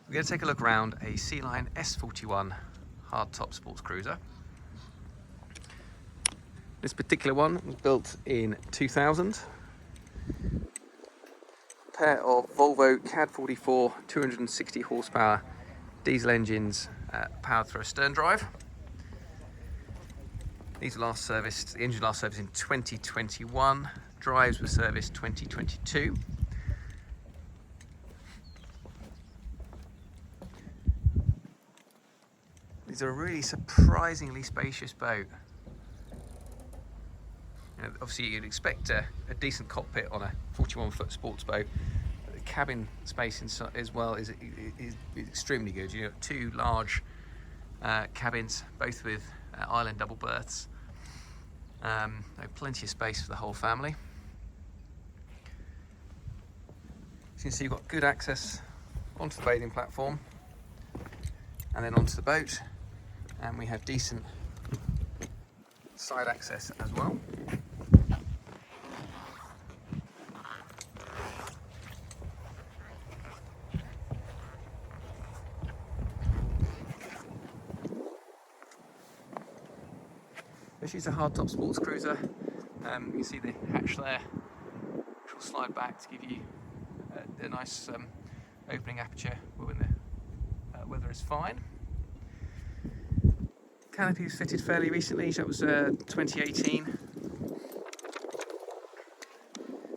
We're going to take a look around a Sealine S41 hardtop sports cruiser. This particular one was built in 2000. A pair of Volvo CAD 44 260 horsepower diesel engines powered through a stern drive. These were last serviced, the engine last serviced in 2021. Drives were serviced 2022. These are a really surprisingly spacious boat. Obviously you'd expect a decent cockpit on a 41-foot sports boat. The cabin space as well is extremely good. You've got two large cabins, both with island double berths. Plenty of space for the whole family. As you can see, you've got good access onto the bathing platform and then onto the boat, and we have decent side access as well. This is a hardtop sports cruiser. You can see the hatch there, which will slide back to give you a nice opening aperture when the weather is fine. Canopy was fitted fairly recently, so that was 2018.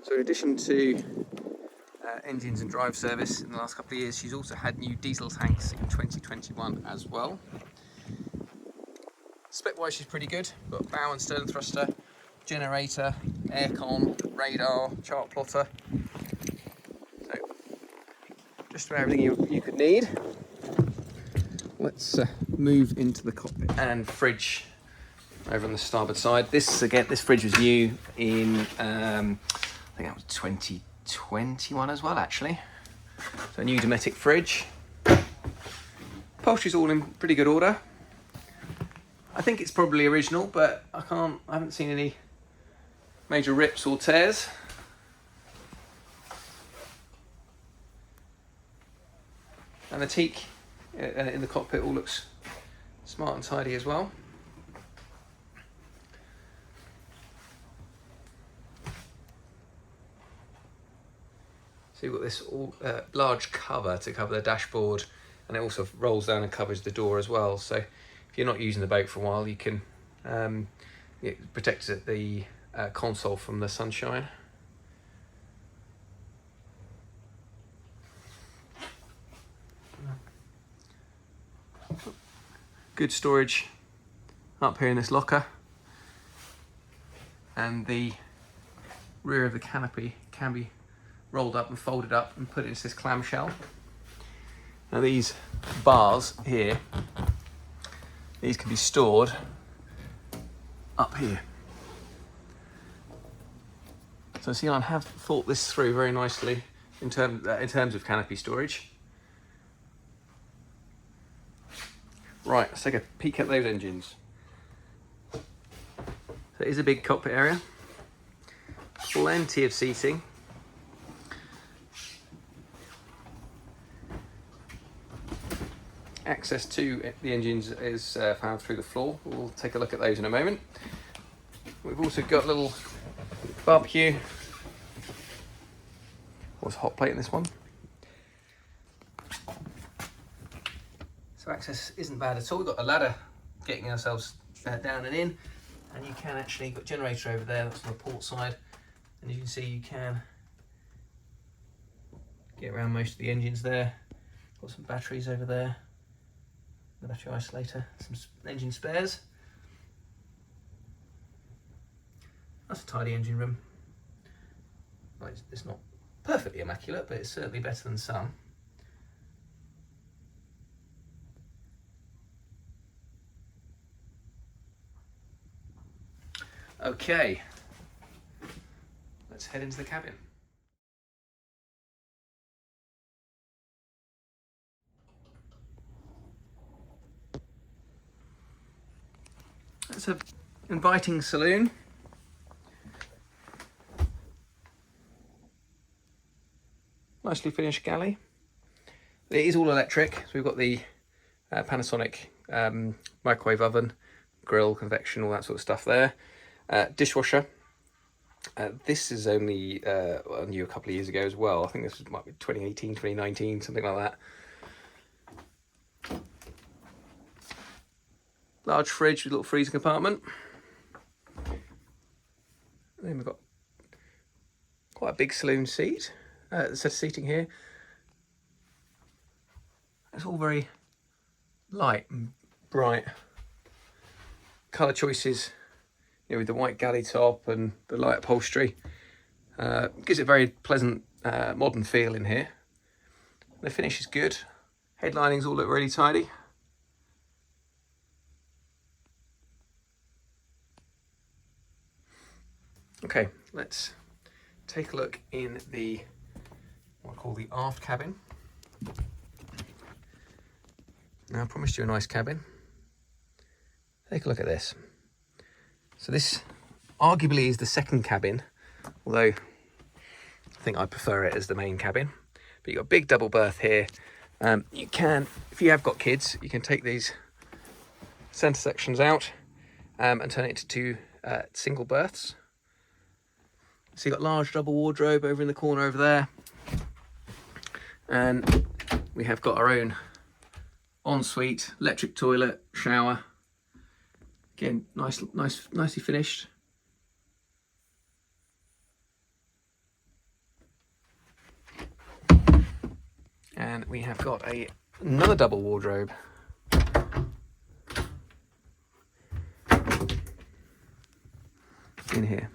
So in addition to engines and drive service in the last couple of years, she's also had new diesel tanks in 2021 as well. Spec-wise, she's pretty good. We've got bow and stern thruster, generator, aircon, radar, chart plotter. So, just about everything you could need. Let's move into the cockpit. And fridge over on the starboard side. This fridge was new in, I think that was 2021 as well, actually. So a new Dometic fridge. Upholstery's all in pretty good order. I think it's probably original, but I haven't seen any major rips or tears. And the teak in the cockpit all looks smart and tidy as well. So you've got this large cover to cover the dashboard, and it also rolls down and covers the door as well. So if you're not using the boat for a while, you can it protects the console from the sunshine. Good storage up here in this locker, and the rear of the canopy can be rolled up and folded up and put into this clamshell. Now these bars here, these can be stored up here. So Sealine have thought this through very nicely in terms of canopy storage. Right, let's take a peek at those engines. So it is a big cockpit area, plenty of seating. Access to the engines is found through the floor. We'll take a look at those in a moment. We've also got a little barbecue. What's a hot plate in this one? So access isn't bad at all. We've got a ladder getting ourselves down and in, and you can actually, got a generator over there, that's on the port side, and as you can see you can get around most of the engines there. Got some batteries over there, the battery isolator, some engine spares. That's a tidy engine room. Well, it's not perfectly immaculate, but it's certainly better than some. Okay, let's head into the cabin. It's an inviting saloon. Nicely finished galley. It is all electric, so we've got the Panasonic microwave oven, grill, convection, all that sort of stuff there. Dishwasher. This is only new a couple of years ago as well. I think this might be 2018, 2019, something like that. Large fridge with a little freezer compartment. And then we've got quite a big saloon seat, set of seating here. It's all very light and bright. Colour choices, you know, with the white galley top and the light upholstery. Gives it a very pleasant modern feel in here. The finish is good. Headlinings all look really tidy. Okay, let's take a look in the what I call the aft cabin. Now I promised you a nice cabin. Take a look at this. So this arguably is the second cabin, although I think I prefer it as the main cabin. But you've got a big double berth here. You can, if you have got kids, you can take these centre sections out and turn it into two single berths. So you've got large double wardrobe over in the corner over there. And we have got our own ensuite, electric toilet, shower. Again, nicely finished. And we have got another double wardrobe. In here.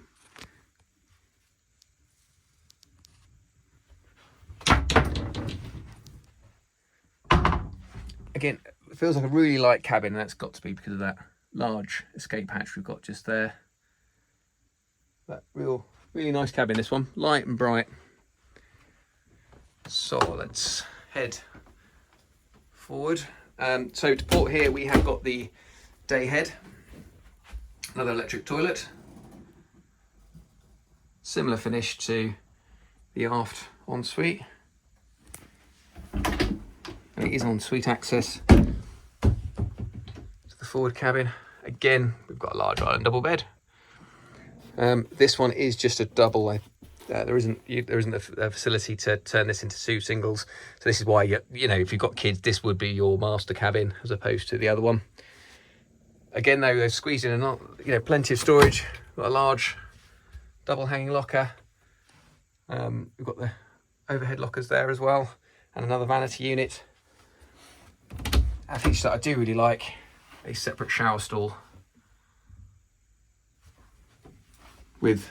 Again, it feels like a really light cabin, and that's got to be because of that large escape hatch we've got just there. But really nice cabin, this one, light and bright. So let's head forward. So to port here, we have got the day head, another electric toilet, similar finish to the aft ensuite. It is ensuite access to the forward cabin. Again, we've got a large island double bed. This one is just a double. There isn't a facility to turn this into two singles. So this is why you know, if you've got kids, this would be your master cabin as opposed to the other one. Again, though, they've squeezed in plenty of storage. Got a large double hanging locker. We've got the overhead lockers there as well, and another vanity unit. A feature that I do really like, a separate shower stall with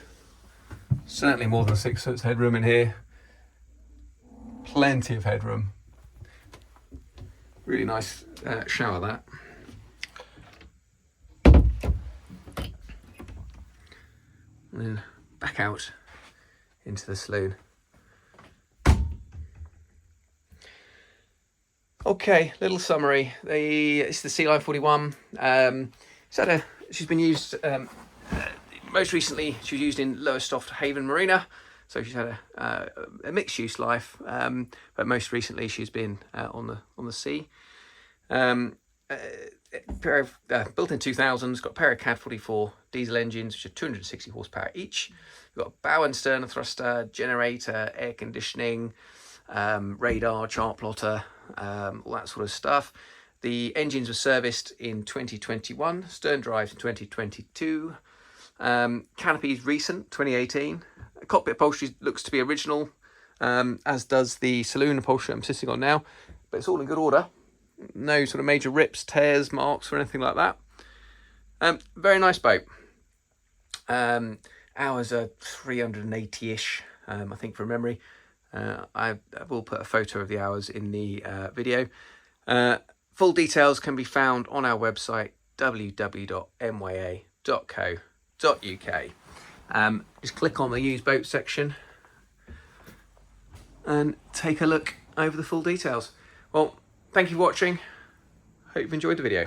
certainly more than 6 foot headroom in here. Plenty of headroom. Really nice shower that. And then back out into the saloon. Okay, little summary. It's the Sealine 41. She's been used, most recently she was used in Lowestoft Haven Marina. So she's had a mixed use life, but most recently she's been on the sea. Built in 2000, it's got a pair of CAD 44 diesel engines, which are 260 horsepower each. We've got a bow and stern thruster, generator, air conditioning, radar, chart plotter, all that sort of stuff. The engines were serviced in 2021, stern drives in 2022. Canopy's recent, 2018. Cockpit upholstery looks to be original, as does the saloon upholstery I'm sitting on now, but it's all in good order. No sort of major rips, tears, marks or anything like that. Very nice boat. Hours are 380-ish, I think, from memory. I will put a photo of the hours in the video. Full details can be found on our website, www.mya.co.uk. Just click on the used boat section and take a look over the full details. Well, thank you for watching. Hope you've enjoyed the video.